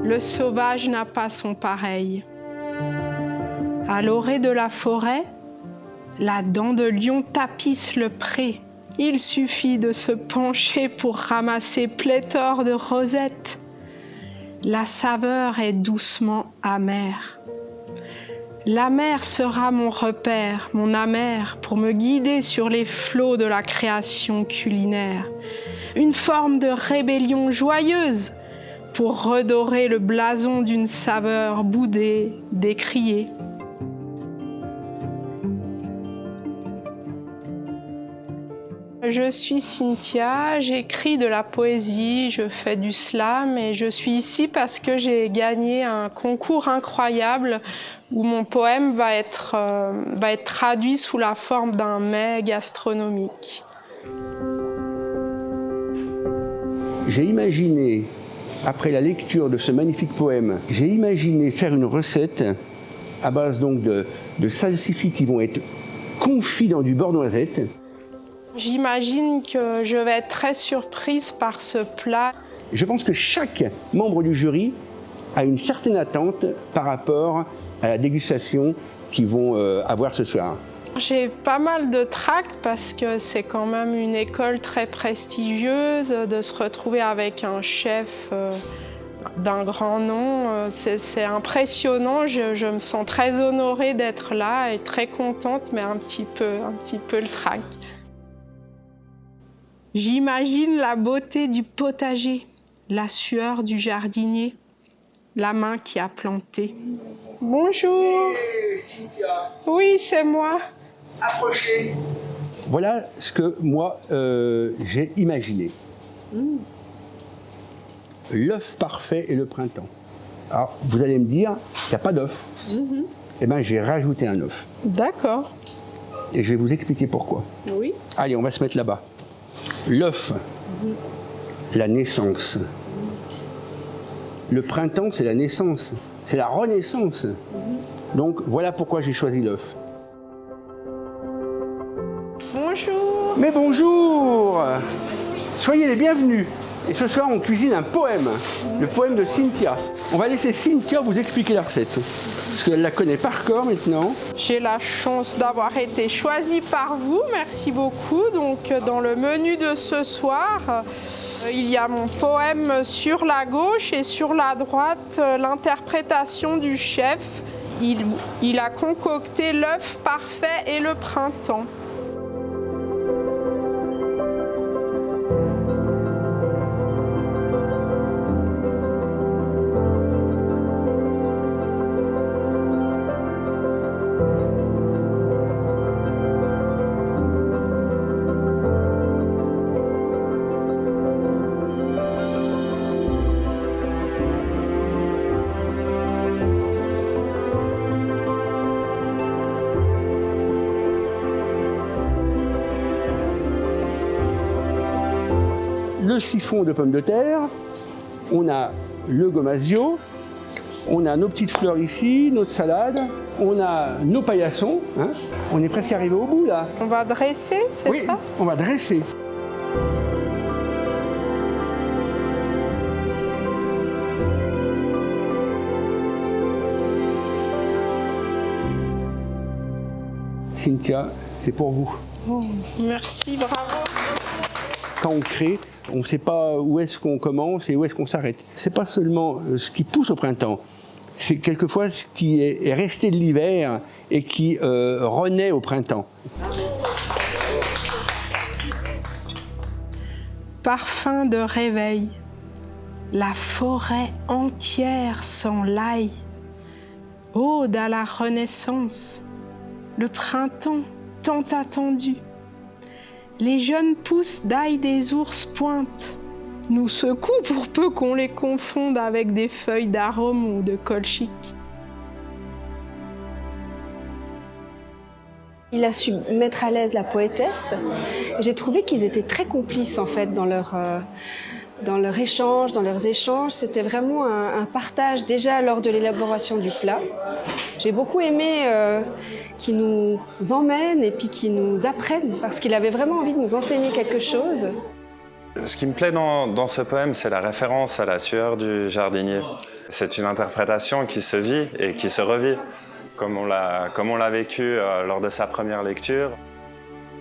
le sauvage n'a pas son pareil. À l'orée de la forêt, la dent de lion tapisse le pré. Il suffit de se pencher pour ramasser pléthore de rosettes. La saveur est doucement amère. La mer sera mon repère, mon amère, pour me guider sur les flots de la création culinaire. Une forme de rébellion joyeuse pour redorer le blason d'une saveur boudée, décriée. Je suis Cynthia, j'écris de la poésie, je fais du slam et je suis ici parce que j'ai gagné un concours incroyable où mon poème va être traduit sous la forme d'un mets gastronomique. J'ai imaginé, après la lecture de ce magnifique poème, j'ai imaginé faire une recette à base donc de salsifis qui vont être confits dans du beurre noisette. J'imagine que je vais être très surprise par ce plat. Je pense que chaque membre du jury a une certaine attente par rapport à la dégustation qu'ils vont avoir ce soir. J'ai pas mal de tract parce que c'est quand même une école très prestigieuse. De se retrouver avec un chef d'un grand nom, c'est impressionnant. Je me sens très honorée d'être là et très contente, mais un petit peu le tract. J'imagine la beauté du potager, la sueur du jardinier, la main qui a planté. Bonjour. Cynthia. Oui, c'est moi. Approchez. Voilà ce que moi j'ai imaginé. L'œuf parfait et le printemps. Alors vous allez me dire, il n'y a pas d'œuf. Eh bien j'ai rajouté un œuf. D'accord. Et je vais vous expliquer pourquoi. Oui. Allez, on va se mettre là-bas. L'œuf, la naissance. Le printemps, c'est la naissance. C'est la renaissance. Donc voilà pourquoi j'ai choisi l'œuf. Bonjour. Mais bonjour! Soyez les bienvenus. Et ce soir, on cuisine un poème, le poème de Cynthia. On va laisser Cynthia vous expliquer la recette, parce qu'elle la connaît par cœur maintenant. J'ai la chance d'avoir été choisie par vous, merci beaucoup. Donc dans le menu de ce soir, il y a mon poème sur la gauche et sur la droite, l'interprétation du chef. Il a concocté l'œuf parfait et le printemps. Le siphon de pommes de terre, on a le gomasio, on a nos petites fleurs ici, notre salade, on a nos paillassons. Hein. On est presque arrivé au bout là. On va dresser, c'est oui, ça? On va dresser. Cynthia, c'est pour vous. Oh, merci, bravo. Quand on crée, on ne sait pas où est-ce qu'on commence et où est-ce qu'on s'arrête. C'est pas seulement ce qui pousse au printemps, c'est quelquefois ce qui est resté de l'hiver et qui renaît au printemps. Parfum de réveil, la forêt entière sent l'ail. Ode à la renaissance, le printemps tant attendu. Les jeunes pousses d'ail des ours pointent, nous secouent pour peu qu'on les confonde avec des feuilles d'arôme ou de colchique. Il a su mettre à l'aise la poétesse. J'ai trouvé qu'ils étaient très complices en fait dans leur échange, dans leurs échanges. C'était vraiment un partage déjà lors de l'élaboration du plat. J'ai beaucoup aimé qu'ils nous emmènent et puis qu'ils nous apprennent parce qu'il avait vraiment envie de nous enseigner quelque chose. Ce qui me plaît dans ce poème, c'est la référence à la sueur du jardinier. C'est une interprétation qui se vit et qui se revit, comme on l'a vécu lors de sa première lecture.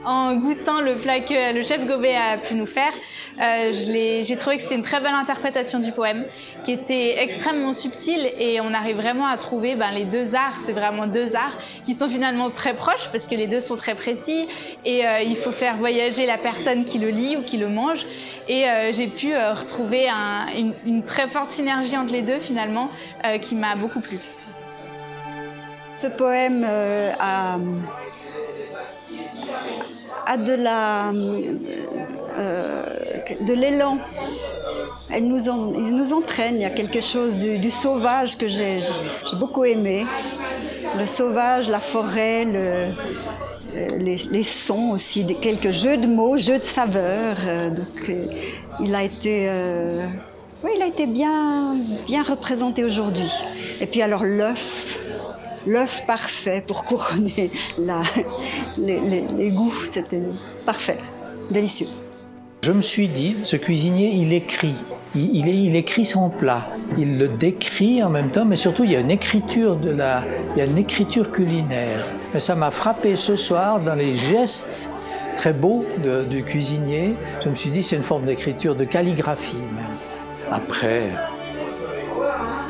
En goûtant le plat que le chef Gobet a pu nous faire, j'ai trouvé que c'était une très belle interprétation du poème, qui était extrêmement subtile, et on arrive vraiment à trouver les deux arts. C'est vraiment deux arts qui sont finalement très proches, parce que les deux sont très précis, et il faut faire voyager la personne qui le lit ou qui le mange. Et j'ai pu retrouver une très forte synergie entre les deux finalement, qui m'a beaucoup plu. Ce poème a de l'élan. Il nous entraîne. Il y a quelque chose du sauvage que j'ai beaucoup aimé. Le sauvage, la forêt, les sons aussi, quelques jeux de mots, jeux de saveurs. Il a été bien représenté aujourd'hui. Et puis alors l'œuf parfait pour couronner les goûts, c'était parfait, délicieux. Je me suis dit, ce cuisinier, il écrit. Il écrit son plat, il le décrit en même temps, mais surtout il y a une écriture culinaire. Et ça m'a frappé ce soir dans les gestes très beaux du cuisinier. Je me suis dit, c'est une forme d'écriture, de calligraphie même. Après,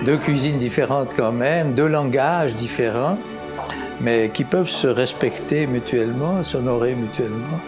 deux cuisines différentes quand même, deux langages différents, mais qui peuvent se respecter mutuellement, s'honorer mutuellement.